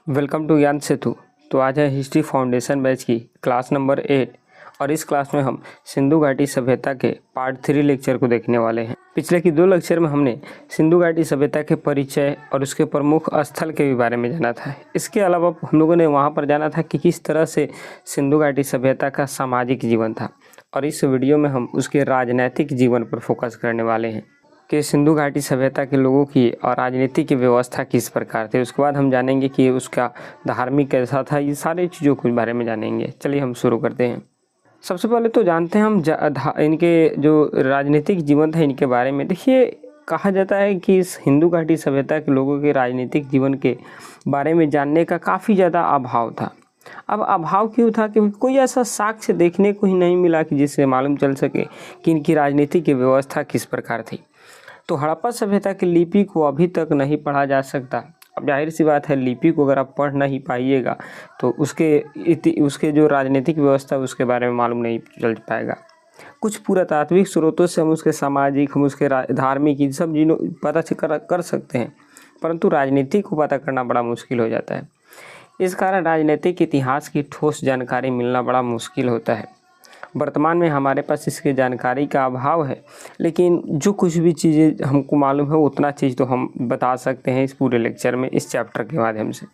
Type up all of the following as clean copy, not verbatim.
Welcome to ज्ञान सेतु। तो आज है हिस्ट्री फाउंडेशन बैच की क्लास नंबर 8 और इस क्लास में हम सिंधु घाटी सभ्यता के पार्ट 3 लेक्चर को देखने वाले हैं। पिछले की 2 लेक्चर में हमने सिंधु घाटी सभ्यता के परिचय और उसके प्रमुख स्थल के भी बारे में जाना था। इसके अलावा हम लोगों ने वहाँ पर जाना था कि किस तरह से सिंधु घाटी सभ्यता का सामाजिक जीवन था, और इस वीडियो में हम उसके राजनैतिक जीवन पर फोकस करने वाले हैं कि सिंधु घाटी सभ्यता के लोगों की और राजनीतिक की व्यवस्था किस प्रकार थी। उसके बाद हम जानेंगे कि उसका धार्मिक कैसा था। ये सारी चीज़ों के बारे में जानेंगे। चलिए हम शुरू करते हैं। सबसे पहले तो जानते हैं हम इनके जो राजनीतिक जीवन था इनके बारे में। देखिए, कहा जाता है कि इस हिंदू घाटी सभ्यता के लोगों के राजनीतिक जीवन के बारे में जानने का काफ़ी ज़्यादा अभाव था। अब अभाव क्यों था? क्योंकि कोई ऐसा साक्ष्य देखने को ही नहीं मिला कि जिससे मालूम चल सके कि इनकी राजनीतिक की व्यवस्था किस प्रकार थी। तो हड़प्पा सभ्यता की लिपि को अभी तक नहीं पढ़ा जा सकता। अब जाहिर सी बात है, लिपि को अगर आप पढ़ नहीं पाइएगा तो उसके जो राजनीतिक व्यवस्था उसके बारे में मालूम नहीं चल पाएगा। कुछ पुरातात्विक स्रोतों से हम उसके सामाजिक, हम उसके धार्मिक, इन सब चीज़ों पता कर सकते हैं, परंतु राजनीति को पता करना बड़ा मुश्किल हो जाता है। इस कारण राजनीतिक इतिहास की ठोस जानकारी मिलना बड़ा मुश्किल होता है। वर्तमान में हमारे पास इसकी जानकारी का अभाव है, लेकिन जो कुछ भी चीज़ें हमको मालूम है उतना चीज़ तो हम बता सकते हैं इस पूरे लेक्चर में, इस चैप्टर के माध्यम से।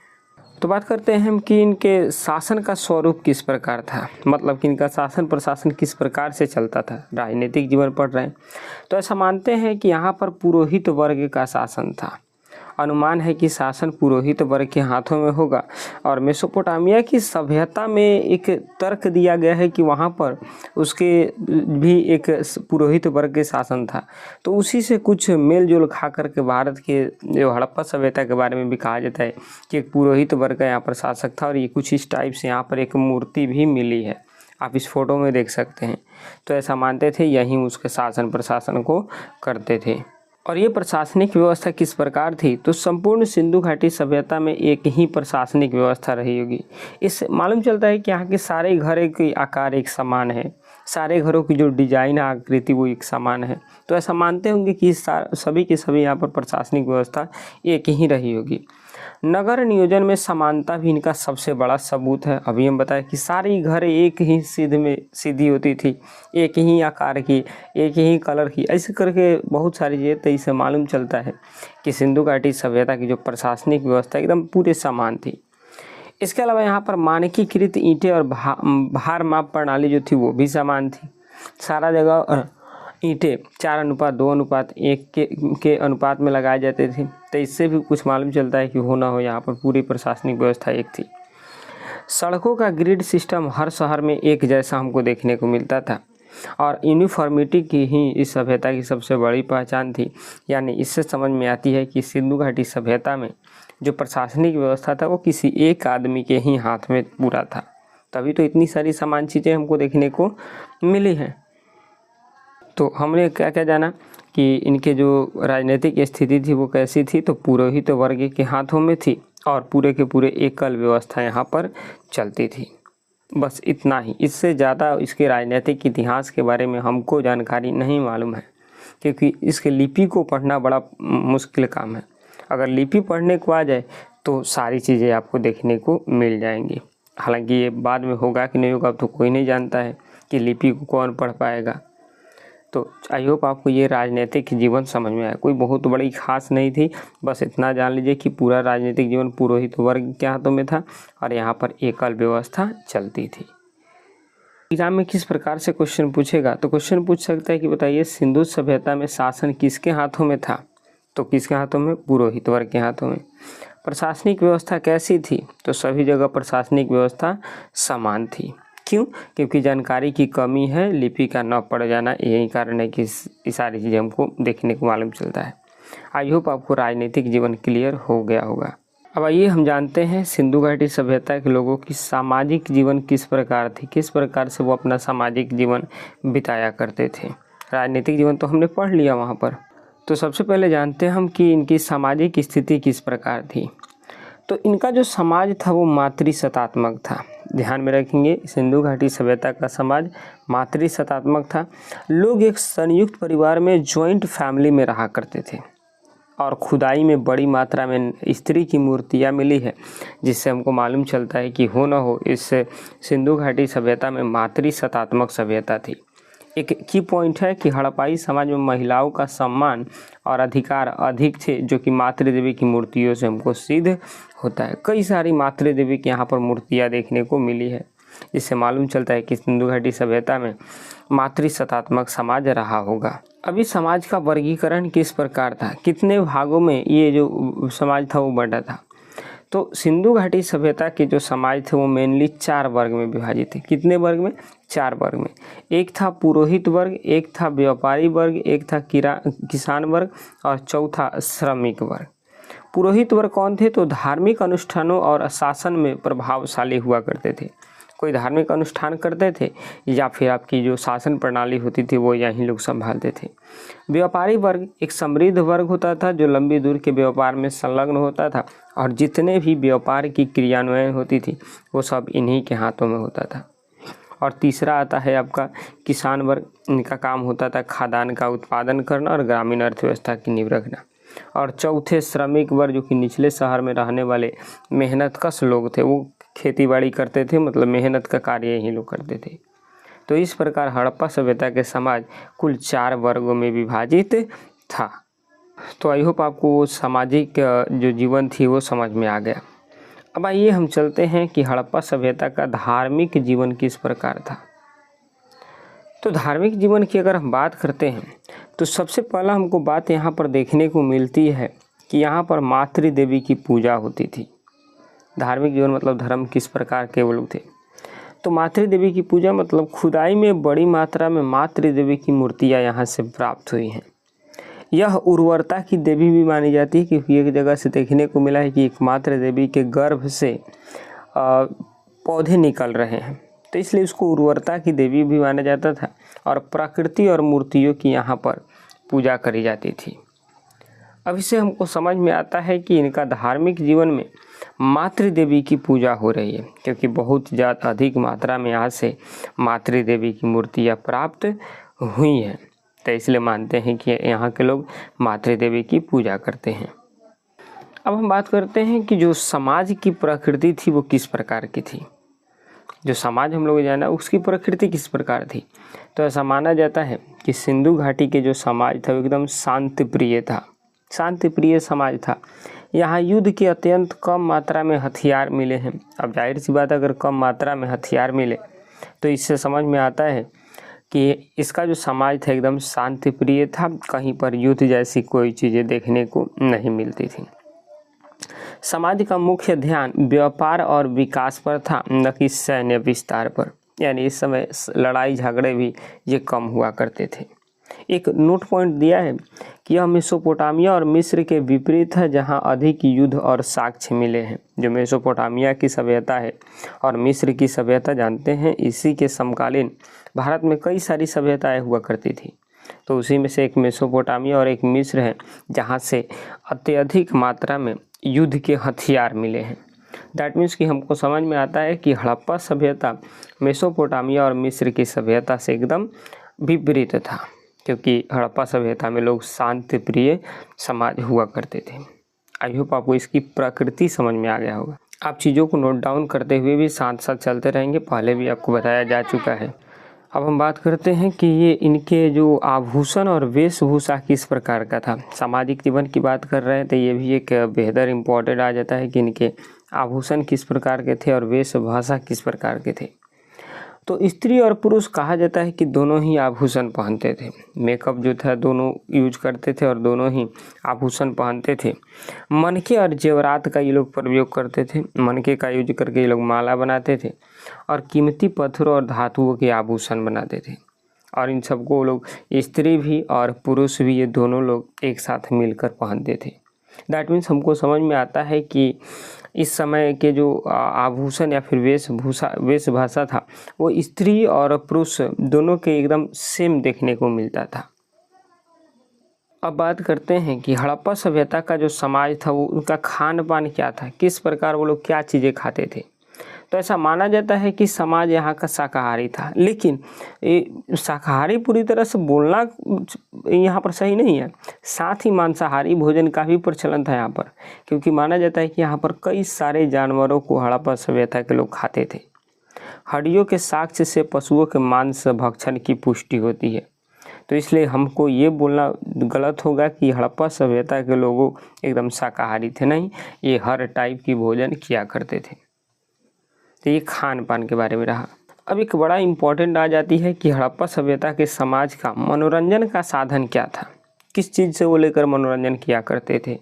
तो बात करते हैं हम कि इनके शासन का स्वरूप किस प्रकार था, मतलब कि इनका शासन प्रशासन किस प्रकार से चलता था। राजनीतिक जीवन पढ़ रहे हैं तो ऐसा मानते हैं कि यहाँ पर पुरोहित वर्ग का शासन था। अनुमान है कि शासन पुरोहित वर्ग के हाथों में होगा। और मेसोपोटामिया की सभ्यता में एक तर्क दिया गया है कि वहाँ पर उसके भी एक पुरोहित वर्ग के शासन था। तो उसी से कुछ मेल जोल खा करके भारत के जो हड़प्पा सभ्यता के बारे में भी कहा जाता है कि एक पुरोहित वर्ग का यहाँ पर शासक था। और ये कुछ इस टाइप से यहाँ पर एक मूर्ति भी मिली है, आप इस फोटो में देख सकते हैं। तो ऐसा मानते थे, यहीं उसके शासन प्रशासन को करते थे। और ये प्रशासनिक व्यवस्था किस प्रकार थी? तो संपूर्ण सिंधु घाटी सभ्यता में एक ही प्रशासनिक व्यवस्था रही होगी। इससे मालूम चलता है कि यहाँ के सारे घरों की आकार एक समान है, सारे घरों की जो डिजाइन आकृति वो एक समान है। तो ऐसा मानते होंगे कि सभी के सभी यहाँ पर प्रशासनिक व्यवस्था एक ही रही होगी। नगर नियोजन में समानता भी इनका सबसे बड़ा सबूत है। अभी हम बताएं कि सारी घर एक ही सीधी होती थी, एक ही आकार की, एक ही कलर की, ऐसे करके बहुत सारी चीज़ें। तो इससे मालूम चलता है कि सिंधु घाटी सभ्यता की जो प्रशासनिक व्यवस्था एकदम पूरे समान थी। इसके अलावा यहाँ पर मानकीकृत ईंटें और भार माप प्रणाली जो थी वो भी समान थी। सारा जगह ईंटें 4:2:1 के अनुपात में लगाए जाते थे। तो इससे भी कुछ मालूम चलता है कि हो ना हो यहाँ पर पूरी प्रशासनिक व्यवस्था एक थी। सड़कों का ग्रिड सिस्टम हर शहर में एक जैसा हमको देखने को मिलता था, और यूनिफॉर्मिटी की ही इस सभ्यता की सबसे बड़ी पहचान थी। यानी इससे समझ में आती है कि सिंधु घाटी सभ्यता में जो प्रशासनिक व्यवस्था था वो किसी एक आदमी के ही हाथ में पूरा था, तभी तो इतनी सारी समान चीज़ें हमको देखने को मिली हैं। तो हमने क्या क्या जाना कि इनके जो राजनीतिक स्थिति थी वो कैसी थी? तो पुरोहित वर्ग के हाथों में थी और पूरे के पूरे एकल व्यवस्था यहाँ पर चलती थी। बस इतना ही, इससे ज़्यादा इसके राजनीतिक इतिहास के बारे में हमको जानकारी नहीं मालूम है, क्योंकि इसके लिपि को पढ़ना बड़ा मुश्किल काम है। अगर लिपि पढ़ने को आ जाए तो सारी चीज़ें आपको देखने को मिल जाएंगी। हालांकि ये बाद में होगा कि नहीं होगा तो कोई नहीं जानता है कि लिपि को कौन पढ़ पाएगा। तो आई होप आपको ये राजनीतिक जीवन समझ में आया। कोई बहुत बड़ी खास नहीं थी, बस इतना जान लीजिए कि पूरा राजनीतिक जीवन पुरोहित वर्ग के हाथों में था और यहाँ पर एकल व्यवस्था चलती थी। एग्जाम में किस प्रकार से क्वेश्चन पूछेगा? तो क्वेश्चन पूछ सकता है कि बताइए सिंधु सभ्यता में शासन किसके हाथों में था? तो किसके हाथों में? पुरोहित वर्ग के हाथों में। प्रशासनिक व्यवस्था कैसी थी? तो सभी जगह प्रशासनिक व्यवस्था समान थी। क्यों? क्योंकि जानकारी की कमी है, लिपि का न पढ़ जाना, यही कारण है कि ये सारी चीज़ें हमको देखने को मालूम चलता है। आई होप आपको राजनीतिक जीवन क्लियर हो गया होगा। अब आइए हम जानते हैं सिंधु घाटी सभ्यता के लोगों की सामाजिक जीवन किस प्रकार थी, किस प्रकार से वो अपना सामाजिक जीवन बिताया करते थे। राजनीतिक जीवन तो हमने पढ़ लिया वहाँ पर। तो सबसे पहले जानते हैं हम कि इनकी सामाजिक स्थिति किस प्रकार थी। तो इनका जो समाज था वो मातृसत्तात्मक था। ध्यान में रखेंगे, सिंधु घाटी सभ्यता का समाज मातृसत्तात्मक था। लोग एक संयुक्त परिवार में, ज्वाइंट फैमिली में रहा करते थे। और खुदाई में बड़ी मात्रा में स्त्री की मूर्तियाँ मिली है, जिससे हमको मालूम चलता है कि हो न हो इस सिंधु घाटी सभ्यता में मातृसत्तात्मक सभ्यता थी। एक की पॉइंट है कि हड़प्पाई समाज में महिलाओं का सम्मान और अधिकार अधिक थे, जो कि मातृदेवी की मूर्तियों से हमको सिद्ध होता है। कई सारी मातृदेवी की यहाँ पर मूर्तियाँ देखने को मिली है, जिससे मालूम चलता है कि सिंधु घाटी सभ्यता में मातृसत्तात्मक समाज रहा होगा। अभी समाज का वर्गीकरण किस प्रकार था, कितने भागों में ये जो समाज था वो बंटा था। तो सिंधु घाटी सभ्यता के जो समाज थे वो मेनली 4 वर्ग में विभाजित थे। कितने वर्ग में? 4 वर्ग में। एक था पुरोहित वर्ग, एक था व्यापारी वर्ग, एक था किसान वर्ग और चौथा श्रमिक वर्ग। पुरोहित वर्ग कौन थे? तो धार्मिक अनुष्ठानों और शासन में प्रभावशाली हुआ करते थे। कोई धार्मिक अनुष्ठान करते थे या फिर आपकी जो शासन प्रणाली होती थी वो यही लोग संभालते थे। व्यापारी वर्ग एक समृद्ध वर्ग होता था, जो लंबी दूर के व्यापार में संलग्न होता था और जितने भी व्यापार की क्रियान्वयन होती थी वो सब इन्हीं के हाथों में होता था। और तीसरा आता है आपका किसान वर्ग। इनका काम होता था खाद्यान्न का उत्पादन करना और ग्रामीण अर्थव्यवस्था की नींव रखना। और चौथे श्रमिक वर्ग, जो कि निचले शहर में रहने वाले मेहनतकश लोग थे, वो खेती बाड़ी करते थे, मतलब मेहनत का कार्य यही लोग करते थे। तो इस प्रकार हड़प्पा सभ्यता के समाज कुल 4 वर्गों में विभाजित था। तो आई होप आपको सामाजिक जो जीवन थी वो समझ में आ गया। अब आइए हम चलते हैं कि हड़प्पा सभ्यता का धार्मिक जीवन किस प्रकार था। तो धार्मिक जीवन की अगर हम बात करते हैं तो सबसे पहला हमको बात यहाँ पर देखने को मिलती है कि यहाँ पर मातृदेवी की पूजा होती थी। धार्मिक जीवन मतलब धर्म किस प्रकार के वो लोग थे। तो मातृदेवी की पूजा मतलब खुदाई में बड़ी मात्रा में मातृदेवी की मूर्तियाँ यहाँ से प्राप्त हुई हैं। यह उर्वरता की देवी भी मानी जाती है, क्योंकि एक जगह से देखने को मिला है कि एक मातृदेवी के गर्भ से पौधे निकल रहे हैं, तो इसलिए उसको उर्वरता की देवी भी माना जाता था। और प्रकृति और मूर्तियों की यहाँ पर पूजा करी जाती थी। अब इससे हमको समझ में आता है कि इनका धार्मिक जीवन में मातृदेवी की पूजा हो रही है, क्योंकि बहुत ज़्यादा अधिक मात्रा में यहाँ से मातृदेवी की मूर्तियाँ प्राप्त हुई हैं। तो इसलिए मानते हैं कि यहाँ के लोग मातृदेवी की पूजा करते हैं। अब हम बात करते हैं कि जो समाज की प्रकृति थी वो किस प्रकार की थी। जो समाज हम लोग जाना उसकी प्रकृति किस प्रकार थी। तो ऐसा माना जाता है कि सिंधु घाटी के जो समाज था वो एकदम शांति प्रिय था, शांति प्रिय समाज था। यहाँ युद्ध के अत्यंत कम मात्रा में हथियार मिले हैं। अब जाहिर सी बात, अगर कम मात्रा में हथियार मिले तो इससे समझ में आता है कि इसका जो समाज था एकदम शांति प्रिय था। कहीं पर युद्ध जैसी कोई चीज़ें देखने को नहीं मिलती थी। समाज का मुख्य ध्यान व्यापार और विकास पर था, न कि सैन्य विस्तार पर। यानी इस समय लड़ाई झगड़े भी ये कम हुआ करते थे। एक नोट पॉइंट दिया है कि यह मेसोपोटामिया और मिस्र के विपरीत है, जहां अधिक युद्ध और साक्ष्य मिले हैं। जो मेसोपोटामिया की सभ्यता है और मिस्र की सभ्यता जानते हैं, इसी के समकालीन भारत में कई सारी सभ्यताएं हुआ करती थी। तो उसी में से एक मेसोपोटामिया और एक मिस्र है, जहां से अत्यधिक मात्रा में युद्ध के हथियार मिले हैं। दैट मीन्स कि हमको समझ में आता है कि हड़प्पा सभ्यता मेसोपोटामिया और मिस्र की सभ्यता से एकदम विपरीत था, क्योंकि हड़प्पा सभ्यता में लोग शांति प्रिय समाज हुआ करते थे। आई होप आपको इसकी प्रकृति समझ में आ गया होगा। आप चीज़ों को नोट डाउन करते हुए भी साथ साथ चलते रहेंगे, पहले भी आपको बताया जा चुका है। अब हम बात करते हैं कि ये इनके जो आभूषण और वेशभूषा किस प्रकार का था। सामाजिक जीवन की बात कर रहे हैं तो ये भी एक बेहतर इम्पोर्टेंट आ जाता है कि इनके आभूषण किस प्रकार के थे और वेशभूषा किस प्रकार के थे। तो स्त्री और पुरुष कहा जाता है कि दोनों ही आभूषण पहनते थे। मेकअप जो था दोनों यूज करते थे और दोनों ही आभूषण पहनते थे। मनके और जेवरात का ये लोग प्रयोग करते थे। मनके का यूज करके ये लोग माला बनाते थे और कीमती पत्थरों और धातुओं के आभूषण बनाते थे। और इन सबको लोग स्त्री भी और पुरुष भी ये दोनों लोग एक साथ मिलकर पहनते थे। दैट मीन्स हमको समझ में आता है कि इस समय के जो आभूषण या फिर वेशभाषा था वो स्त्री और पुरुष दोनों के एकदम सेम देखने को मिलता था। अब बात करते हैं कि हड़प्पा सभ्यता का जो समाज था वो उनका खान पान क्या था, किस प्रकार वो लोग क्या चीज़ें खाते थे। तो ऐसा माना जाता है कि समाज यहाँ का शाकाहारी था, लेकिन शाकाहारी पूरी तरह से बोलना यहाँ पर सही नहीं है। साथ ही मांसाहारी भोजन का भी प्रचलन था यहाँ पर, क्योंकि माना जाता है कि यहाँ पर कई सारे जानवरों को हड़प्पा सभ्यता के लोग खाते थे। हड्डियों के साक्ष्य से पशुओं के मांस भक्षण की पुष्टि होती है, तो इसलिए हमको ये बोलना गलत होगा कि हड़प्पा सभ्यता के लोगों एकदम शाकाहारी थे। नहीं, ये हर टाइप की भोजन किया करते थे। तो ये खान पान के बारे में रहा। अब एक बड़ा इम्पोर्टेंट आ जाती है कि हड़प्पा सभ्यता के समाज का मनोरंजन का साधन क्या था, किस चीज़ से वो लेकर मनोरंजन किया करते थे।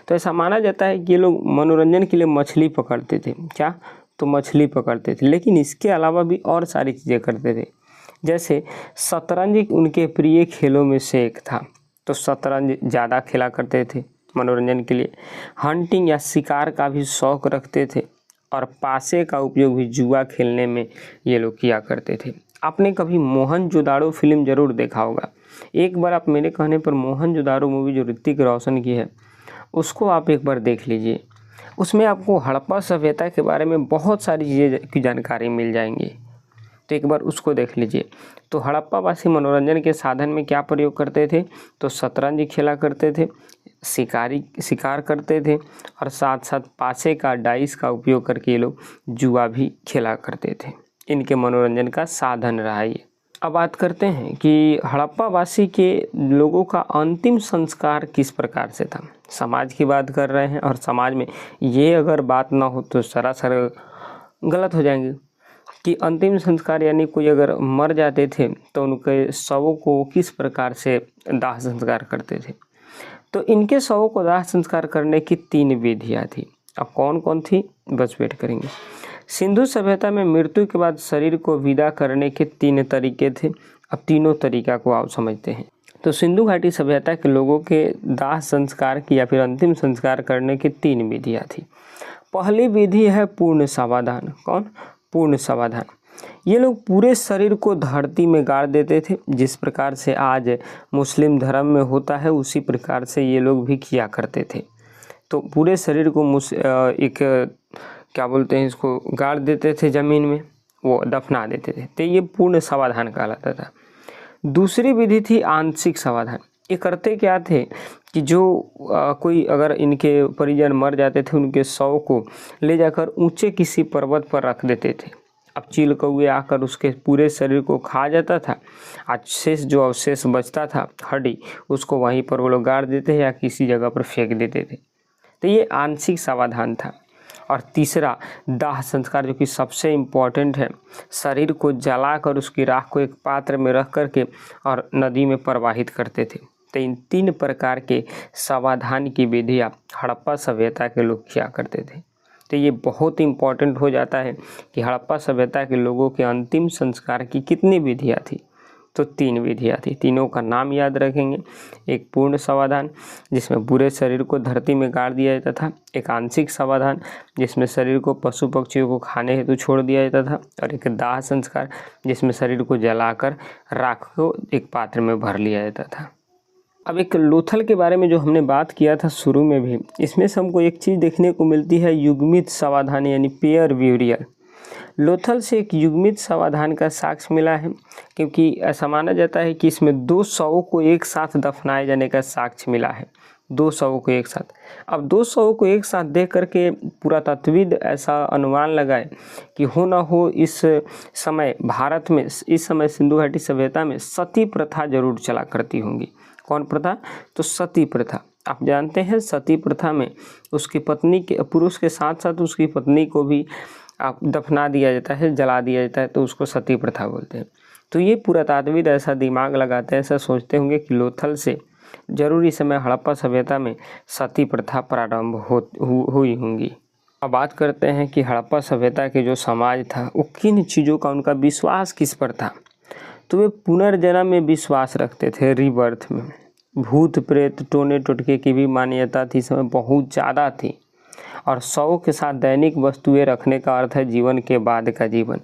तो ऐसा माना जाता है कि ये लोग मनोरंजन के लिए मछली पकड़ते थे। क्या? तो मछली पकड़ते थे, लेकिन इसके अलावा भी और सारी चीज़ें करते थे। जैसे शतरंज उनके प्रिय खेलों में से एक था, तो शतरंज ज़्यादा खेला करते थे मनोरंजन के लिए। हंटिंग या शिकार का भी शौक़ रखते थे, और पासे का उपयोग भी जुआ खेलने में ये लोग किया करते थे। आपने कभी मोहनजोदाड़ो फिल्म ज़रूर देखा होगा। एक बार आप मेरे कहने पर मोहनजोदाड़ो मूवी जो ऋतिक रोशन की है, उसको आप एक बार देख लीजिए। उसमें आपको हड़प्पा सभ्यता के बारे में बहुत सारी चीज़ें की जानकारी मिल जाएंगी, तो एक बार उसको देख लीजिए। तो हड़प्पावासी मनोरंजन के साधन में क्या प्रयोग करते थे? तो शतरंज खेला करते थे, शिकार करते थे, और साथ साथ पासे का डाइस का उपयोग करके ये लोग जुआ भी खेला करते थे। इनके मनोरंजन का साधन रहा ये। अब बात करते हैं कि हड़प्पावासी के लोगों का अंतिम संस्कार किस प्रकार से था। समाज की बात कर रहे हैं, और समाज में ये अगर बात ना हो तो सरासर गलत हो जाएंगे कि अंतिम संस्कार यानी कोई अगर मर जाते थे तो उनके शवों को किस प्रकार से दाह संस्कार करते थे। तो इनके शवों को दाह संस्कार करने की 3 विधियाँ थी। अब कौन कौन थी, बस वेट करेंगे। सिंधु सभ्यता में मृत्यु के बाद शरीर को विदा करने के 3 तरीके थे। अब तीनों तरीका को आप समझते हैं। तो सिंधु घाटी सभ्यता के लोगों के दाह संस्कार की या फिर अंतिम संस्कार करने की 3 विधियाँ थी। पहली विधि है पूर्ण समाधान। कौन? पूर्ण समाधान। ये लोग पूरे शरीर को धरती में गाड़ देते थे, जिस प्रकार से आज मुस्लिम धर्म में होता है उसी प्रकार से ये लोग भी किया करते थे। तो पूरे शरीर को एक क्या बोलते हैं इसको, गाड़ देते थे ज़मीन में, वो दफना देते थे। तो ये पूर्ण समाधान कहलाता था। दूसरी विधि थी आंशिक समाधान। ये करते क्या थे कि जो कोई अगर इनके परिजन मर जाते थे, उनके शव को ले जाकर ऊंचे किसी पर्वत पर रख देते थे। अब चील कौवे आकर उसके पूरे शरीर को खा जाता था, जो अवशेष बचता था हड्डी, उसको वहीं पर वो लोग गाड़ देते या किसी जगह पर फेंक देते थे। तो ये आंशिक समाधान था। और तीसरा दाह संस्कार, जो कि सबसे इम्पोर्टेंट है, शरीर को जलाकर उसकी राख को एक पात्र में रख करके और नदी में प्रवाहित करते थे। तो इन 3 प्रकार के समाधान की विधियाँ हड़प्पा सभ्यता के लोग किया करते थे। तो ये बहुत इम्पोर्टेंट हो जाता है कि हड़प्पा सभ्यता के लोगों के अंतिम संस्कार की कितनी विधियाँ थी। तो 3 विधियाँ थी। तीनों का नाम याद रखेंगे। एक पूर्ण समाधान जिसमें पूरे शरीर को धरती में गाड़ दिया जाता था, एक आंशिक समाधान जिसमें शरीर को पशु पक्षियों को खाने हेतु छोड़ दिया जाता था, और एक दाह संस्कार जिसमें शरीर को जलाकर राख को एक पात्र में भर लिया जाता था। अब एक लोथल के बारे में जो हमने बात किया था शुरू में भी, इसमें से हमको एक चीज़ देखने को मिलती है, युग्मित समाधान यानी पेयर ब्यूरियल। लोथल से एक युग्मित समाधान का साक्ष्य मिला है, क्योंकि ऐसा माना जाता है कि इसमें 2 शवों को एक साथ दफनाए जाने का साक्ष्य मिला है। 2 शवों को एक साथ। अब 2 शवों को एक साथ देख करके पुरातत्वविद ऐसा अनुमान लगाए कि हो ना हो इस समय भारत में, इस समय सिंधु घाटी सभ्यता में सती प्रथा जरूर चला करती होंगी। कौन प्रथा? तो सती प्रथा। आप जानते हैं सती प्रथा में उसकी पत्नी के, पुरुष के साथ साथ उसकी पत्नी को भी आप दफना दिया जाता है, जला दिया जाता है, तो उसको सती प्रथा बोलते हैं। तो ये पुरातत्वविद ऐसा दिमाग लगाते हैं, ऐसा सोचते होंगे कि लोथल से जरूर इस समय हड़प्पा सभ्यता में सती प्रथा प्रारंभ हुई होंगी। अब बात करते हैं कि हड़प्पा सभ्यता के जो समाज था वो किन चीज़ों का, उनका विश्वास किस पर था। तो वे पुनर्जन्म में विश्वास रखते थे, रीबर्थ में। भूत प्रेत टोने टोटके की भी मान्यता थी, समय बहुत ज़्यादा थी। और शव के साथ दैनिक वस्तुएं रखने का अर्थ है जीवन के बाद का जीवन।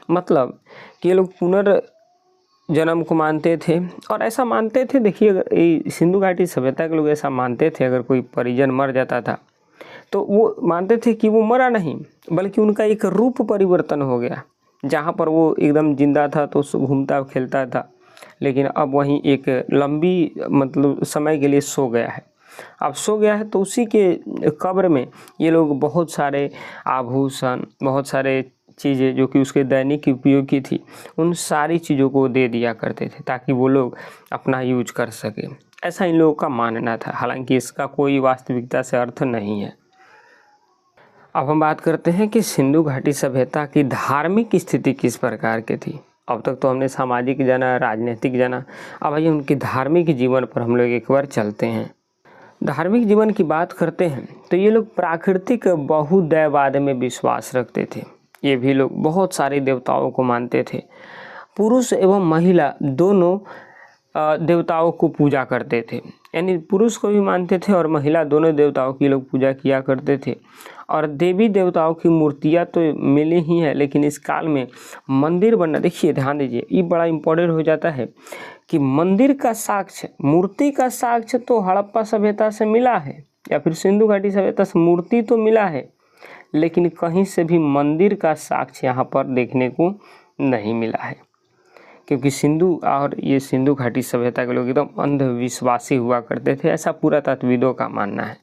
मतलब कि ये लोग पुनर्जन्म को मानते थे, और ऐसा मानते थे, देखिए सिंधु घाटी सभ्यता के लोग ऐसा मानते थे, अगर कोई परिजन मर जाता था तो वो मानते थे कि वो मरा नहीं, बल्कि उनका एक रूप परिवर्तन हो गया। जहाँ पर वो एकदम जिंदा था तो घूमता खेलता था, लेकिन अब वहीं एक लंबी मतलब समय के लिए सो गया है। अब सो गया है तो उसी के कब्र में ये लोग बहुत सारे आभूषण, बहुत सारे चीज़ें जो कि उसके दैनिक उपयोग की थी, उन सारी चीज़ों को दे दिया करते थे ताकि वो लोग अपना यूज कर सके। ऐसा इन लोगों का मानना था, हालांकि इसका कोई वास्तविकता से अर्थ नहीं है। अब हम बात करते हैं कि सिंधु घाटी सभ्यता की धार्मिक स्थिति किस प्रकार की थी। अब तक तो हमने सामाजिक जाना, राजनीतिक जाना, अब आइए उनकी धार्मिक जीवन पर हम लोग एक बार चलते हैं। धार्मिक जीवन की बात करते हैं तो ये लोग प्राकृतिक बहुदैववाद में विश्वास रखते थे। ये भी लोग बहुत सारे देवताओं को मानते थे। पुरुष एवं महिला दोनों देवताओं को पूजा करते थे, यानी पुरुष को भी मानते थे और महिला दोनों देवताओं की लोग पूजा किया करते थे। और देवी देवताओं की मूर्तियाँ तो मिली ही है, लेकिन इस काल में मंदिर बनना, देखिए ध्यान दीजिए, ये बड़ा इम्पोर्टेंट हो जाता है कि मंदिर का साक्ष्य, मूर्ति का साक्ष्य तो हड़प्पा सभ्यता से मिला है या फिर सिंधु घाटी सभ्यता से मूर्ति तो मिला है, लेकिन कहीं से भी मंदिर का साक्ष्य यहाँ पर देखने को नहीं मिला है, क्योंकि सिंधु घाटी सभ्यता के लोग एकदम अंधविश्वासी हुआ करते थे, ऐसा पुरातत्वविदों का मानना है।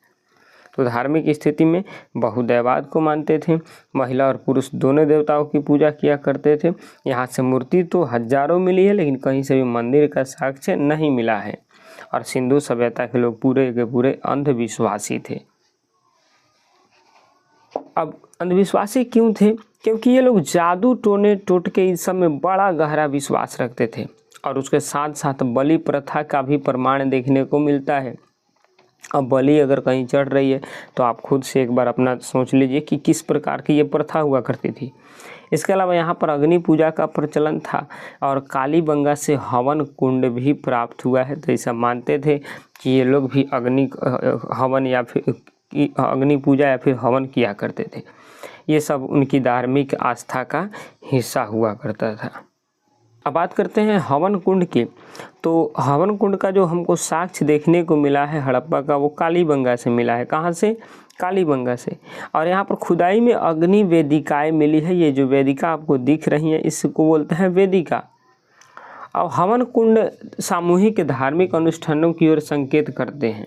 तो धार्मिक स्थिति में बहुदैववाद को मानते थे, महिला और पुरुष दोनों देवताओं की पूजा किया करते थे। यहाँ से मूर्ति तो हजारों मिली है, लेकिन कहीं से भी मंदिर का साक्ष्य नहीं मिला है। और सिंधु सभ्यता के लोग पूरे के पूरे अंधविश्वासी थे। अब अंधविश्वासी क्यों थे? क्योंकि ये लोग जादू, टोने टोटके इस सब में बड़ा गहरा विश्वास रखते थे, और उसके साथ साथ बलि प्रथा का भी प्रमाण देखने को मिलता है। अब बलि अगर कहीं चढ़ रही है तो आप खुद से एक बार अपना सोच लीजिए कि किस प्रकार की ये प्रथा हुआ करती थी। इसके अलावा यहाँ पर अग्नि पूजा का प्रचलन था और कालीबंगा से हवन कुंड भी प्राप्त हुआ है। तो ऐसा मानते थे कि ये लोग भी हवन या फिर अग्नि पूजा या फिर हवन किया करते थे। ये सब उनकी धार्मिक आस्था का हिस्सा हुआ करता था। अब बात करते हैं हवन कुंड की। तो हवन कुंड का जो हमको साक्ष्य देखने को मिला है हड़प्पा का, वो कालीबंगा से मिला है। कहाँ से? कालीबंगा से। और यहाँ पर खुदाई में अग्नि वेदिकाएँ मिली है। ये जो वेदिका आपको दिख रही है, इसको बोलते हैं वेदिका। अब हवन कुंड सामूहिक धार्मिक अनुष्ठानों की ओर संकेत करते हैं,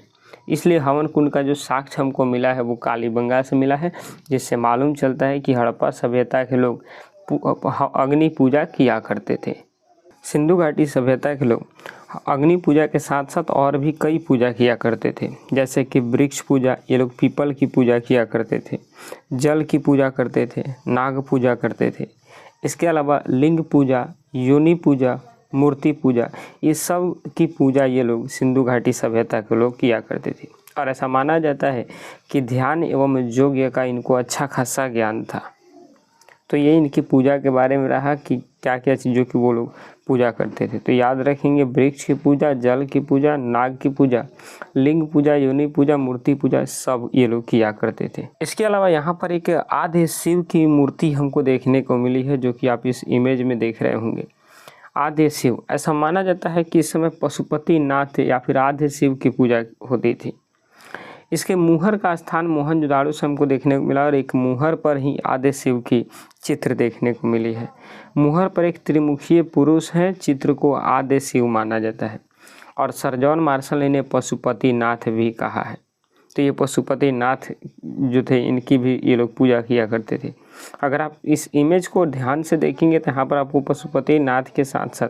इसलिए हवन कुंड का जो साक्ष्य हमको मिला है वो कालीबंगा से मिला है, जिससे मालूम चलता है कि हड़प्पा सभ्यता के लोग अग्नि पूजा किया करते थे। सिंधु घाटी सभ्यता के लोग अग्नि पूजा के साथ साथ और भी कई पूजा किया करते थे, जैसे कि वृक्ष पूजा, ये लोग पीपल की पूजा किया करते थे, जल की पूजा करते थे, नाग पूजा करते थे। इसके अलावा लिंग पूजा, योनि पूजा, मूर्ति पूजा, ये सब की पूजा ये लोग सिंधु घाटी सभ्यता के लोग किया करते थे। और ऐसा माना जाता है कि ध्यान एवं योग्य का इनको अच्छा खासा ज्ञान था। तो ये इनकी पूजा के बारे में रहा कि क्या क्या चीज़ों की वो लोग पूजा करते थे। तो याद रखेंगे, वृक्ष की पूजा, जल की पूजा, नाग की पूजा, लिंग पूजा, योनि पूजा, मूर्ति पूजा, सब ये लोग किया करते थे। इसके अलावा यहाँ पर एक आधे शिव की मूर्ति हमको देखने को मिली है, जो कि आप इस इमेज में देख रहे होंगे। आधे शिव, ऐसा माना जाता है कि इस समय पशुपति नाथ या फिर आधे शिव की पूजा होती थी। इसके मुहर का स्थान मोहनजोदाड़ो से हमको देखने को मिला, और एक मुहर पर ही आधे शिव की चित्र देखने को मिली है। मुहर पर एक त्रिमुखीय पुरुष है, चित्र को आधे शिव माना जाता है। और सर जॉन मार्शल ने इन्हें पशुपति नाथ भी कहा है। तो ये पशुपति नाथ जो थे, इनकी भी ये लोग पूजा किया करते थे। अगर आप इस इमेज को ध्यान से देखेंगे तो यहाँ पर आपको पशुपति नाथ के साथ साथ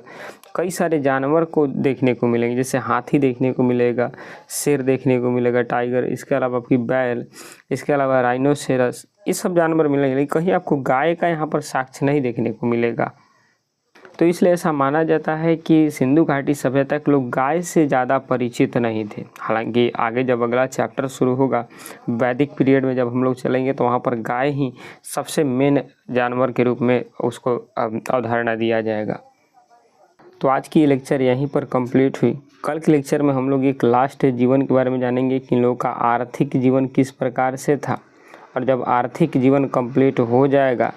कई सारे जानवर को देखने को मिलेंगे, जैसे हाथी देखने को मिलेगा, शेर देखने को मिलेगा, टाइगर, इसके अलावा आपकी बैल, इसके अलावा राइनोसेरस, ये सब जानवर मिलेंगे, लेकिन कहीं आपको गाय का यहाँ पर साक्ष्य नहीं देखने को मिलेगा। तो इसलिए ऐसा माना जाता है कि सिंधु घाटी सभ्यता के लोग गाय से ज़्यादा परिचित नहीं थे। हालांकि आगे जब अगला चैप्टर शुरू होगा, वैदिक पीरियड में जब हम लोग चलेंगे, तो वहाँ पर गाय ही सबसे मेन जानवर के रूप में उसको अवधारणा दिया जाएगा। तो आज की लेक्चर यहीं पर कंप्लीट हुई। कल के लेक्चर में हम लोग एक लास्ट जीवन के बारे में जानेंगे कि इन लोगों का आर्थिक जीवन किस प्रकार से था, और जब आर्थिक जीवन कंप्लीट हो जाएगा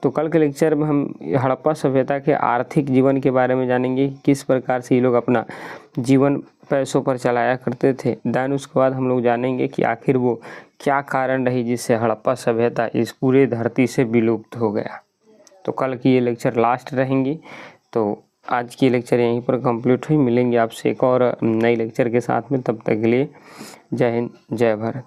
तो कल के लेक्चर में हम हड़प्पा सभ्यता के आर्थिक जीवन के बारे में जानेंगे कि किस प्रकार से ये लोग अपना जीवन पैसों पर चलाया करते थे। देन उसके बाद हम लोग जानेंगे कि आखिर वो क्या कारण रही जिससे हड़प्पा सभ्यता इस पूरे धरती से विलुप्त हो गया। तो कल की ये लेक्चर लास्ट रहेंगी। तो आज की लेक्चर यहीं पर कंप्लीट हुई। मिलेंगे आपसे एक और नई लेक्चर के साथ में, तब तक के लिए जय हिंद जय भारत।